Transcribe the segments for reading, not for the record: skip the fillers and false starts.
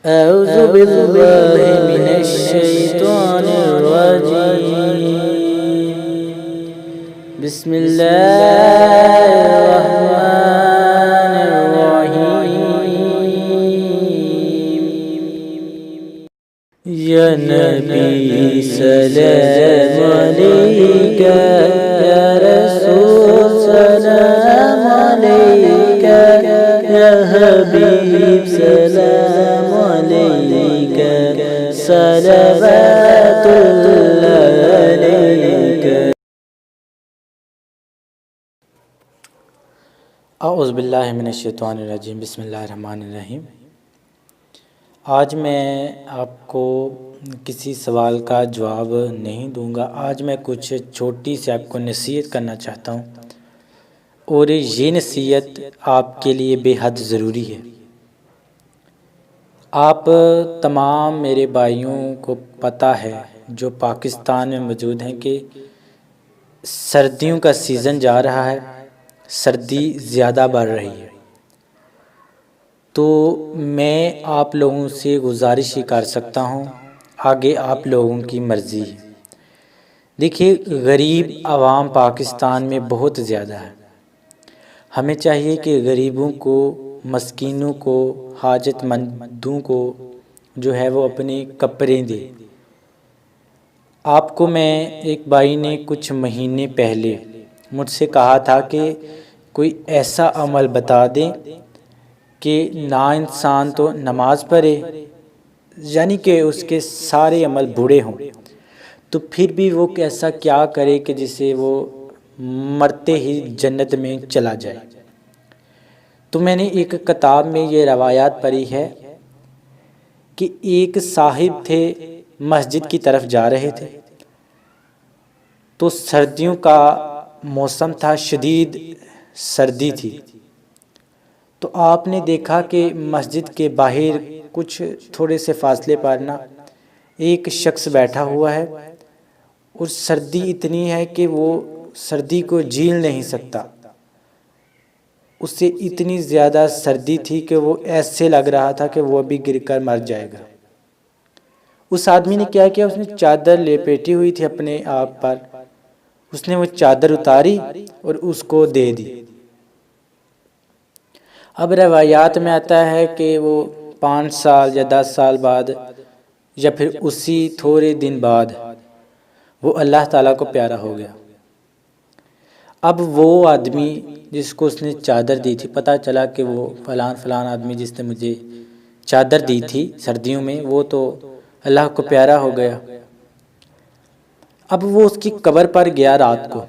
أعوذ بالله من الشيطان الرجيم بسم الله الرحمن الرحيم يا نبي سلام عليك يا رسول سلام عليك يا حبيب سلام عليك صلوات الله عليك. اعوذ باللہ من الشیطان الرجیم بسم اللہ الرحمن الرحیم. آج میں آپ کو کسی سوال کا جواب نہیں دوں گا. آج میں کچھ چھوٹی سی آپ کو نصیحت کرنا چاہتا ہوں، اور یہ نصیحت آپ کے لیے بے حد ضروری ہے. آپ تمام میرے بھائیوں کو پتہ ہے جو پاکستان میں موجود ہیں کہ سردیوں کا سیزن جا رہا ہے، سردی زیادہ بڑھ رہی ہے. تو میں آپ لوگوں سے گزارش ہی کر سکتا ہوں، آگے آپ لوگوں کی مرضی ہے. دیکھیے، غریب عوام پاکستان میں بہت زیادہ ہے. ہمیں چاہیے کہ غریبوں کو، مسکینوں کو، حاجت مندوں کو جو ہے وہ اپنے کپڑے دے. آپ کو میں ایک بھائی نے کچھ مہینے پہلے مجھ سے کہا تھا کہ کوئی ایسا عمل بتا دیں کہ نا انسان تو نماز پڑھے، یعنی کہ اس کے سارے عمل برے ہوں، تو پھر بھی وہ ایسا کیا کرے کہ جسے وہ مرتے ہی جنت میں چلا جائے. تو میں نے ایک کتاب میں یہ روایات پڑھی ہے کہ ایک صاحب تھے، مسجد کی طرف جا رہے تھے، تو سردیوں کا موسم تھا، شدید سردی تھی. تو آپ نے دیکھا کہ مسجد کے باہر کچھ تھوڑے سے فاصلے پر نا ایک شخص بیٹھا ہوا ہے، اور سردی اتنی ہے کہ وہ سردی کو جھیل نہیں سکتا. اسے اتنی زیادہ سردی تھی کہ وہ ایسے لگ رہا تھا کہ وہ ابھی گر کر مر جائے گا. اس آدمی نے کیا کیا، اس نے چادر لپیٹی ہوئی تھی اپنے آپ پر، اس نے وہ چادر اتاری اور اس کو دے دی. اب روایات میں آتا ہے کہ وہ 5 سال یا 10 سال بعد یا پھر اسی تھوڑے دن بعد وہ اللہ تعالیٰ کو پیارا ہو گیا. اب وہ آدمی جس کو اس نے چادر دی تھی، پتہ چلا کہ وہ فلان آدمی جس نے مجھے چادر دی تھی سردیوں میں، وہ تو اللہ کو پیارا ہو گیا. اب وہ اس کی قبر پر گیا رات کو.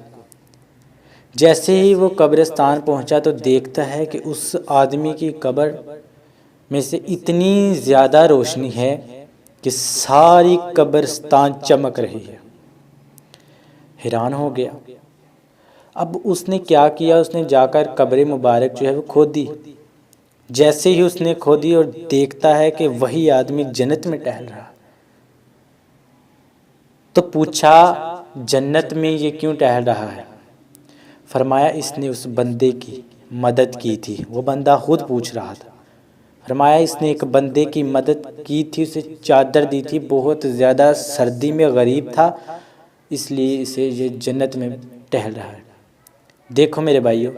جیسے ہی وہ قبرستان پہنچا تو دیکھتا ہے کہ اس آدمی کی قبر میں سے اتنی زیادہ روشنی ہے کہ ساری قبرستان چمک رہی ہے. حیران ہو گیا. اب اس نے کیا کیا، اس نے جا کر قبر مبارک جو ہے وہ کھودی. جیسے ہی اس نے کھودی اور دیکھتا ہے کہ وہی آدمی جنت میں ٹہل رہا. تو پوچھا، جنت میں یہ کیوں ٹہل رہا ہے؟ فرمایا، اس نے اس بندے کی مدد کی تھی. وہ بندہ خود پوچھ رہا تھا. فرمایا، اس نے ایک بندے کی مدد کی تھی، اسے چادر دی تھی، بہت زیادہ سردی میں غریب تھا، اس لیے اسے یہ جنت میں ٹہل رہا ہے. دیکھو میرے بھائیو،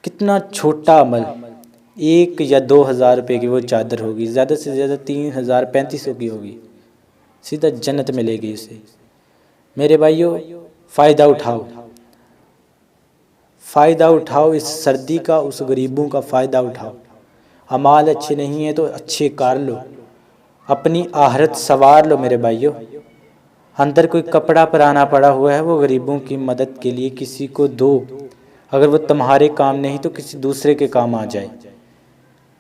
کتنا چھوٹا عمل. 1 یا 2 ہزار روپے کی وہ چادر ہوگی، زیادہ سے زیادہ 3,000-3,500 کی ہوگی، سیدھا جنت میں لے گئی اسے. میرے بھائیو، فائدہ اٹھاؤ، فائدہ اٹھاؤ اس سردی کا، اس غریبوں کا فائدہ اٹھاؤ. اعمال اچھے نہیں ہیں تو اچھے کر لو، اپنی آخرت سنوار لو. میرے بھائیو، اندر کوئی کپڑا پرانا پڑا ہوا ہے، وہ غریبوں کی مدد کے لیے کسی کو دو. اگر وہ تمہارے کام نہیں تو کسی دوسرے کے کام آ جائے.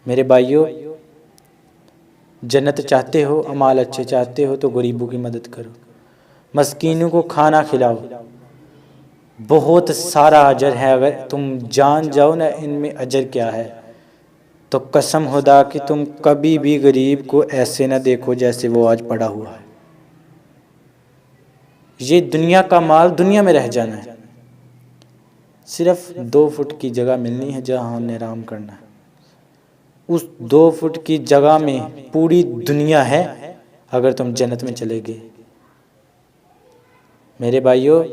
میرے بھائیو، جنت چاہتے ہو، اعمال اچھے چاہتے ہو تو غریبوں کی مدد کرو، مسکینوں کو کھانا کھلاؤ. بہت سارا اجر ہے. اگر تم جان جاؤ نا ان میں اجر کیا ہے، تو قسم خدا کہ تم کبھی بھی غریب کو ایسے نہ دیکھو جیسے وہ آج پڑا ہوا ہے. یہ دنیا کا مال دنیا میں رہ جانا ہے. صرف 2 فٹ کی جگہ ملنی ہے جہاں ہم نے آرام کرنا ہے. اس 2 فٹ کی جگہ میں پوری دنیا ہے اگر تم جنت میں چلے گئے۔ میرے بھائیوں،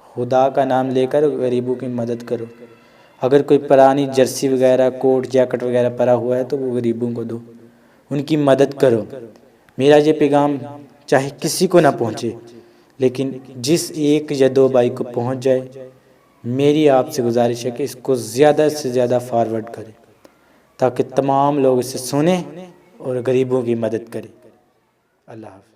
خدا کا نام لے کر غریبوں کی مدد کرو۔ اگر کوئی پرانی جرسی وغیرہ، کوٹ جیکٹ وغیرہ پڑا ہوا ہے تو وہ غریبوں کو دو، ان کی مدد کرو۔ میرا یہ پیغام چاہے کسی کو نہ پہنچے، لیکن جس 1 یا 2 بھائی کو پہنچ جائے، میری آپ سے گزارش ہے کہ اس کو زیادہ سے زیادہ فارورڈ کریں تاکہ تمام لوگ اسے سنیں اور غریبوں کی مدد کریں۔ اللہ حافظ۔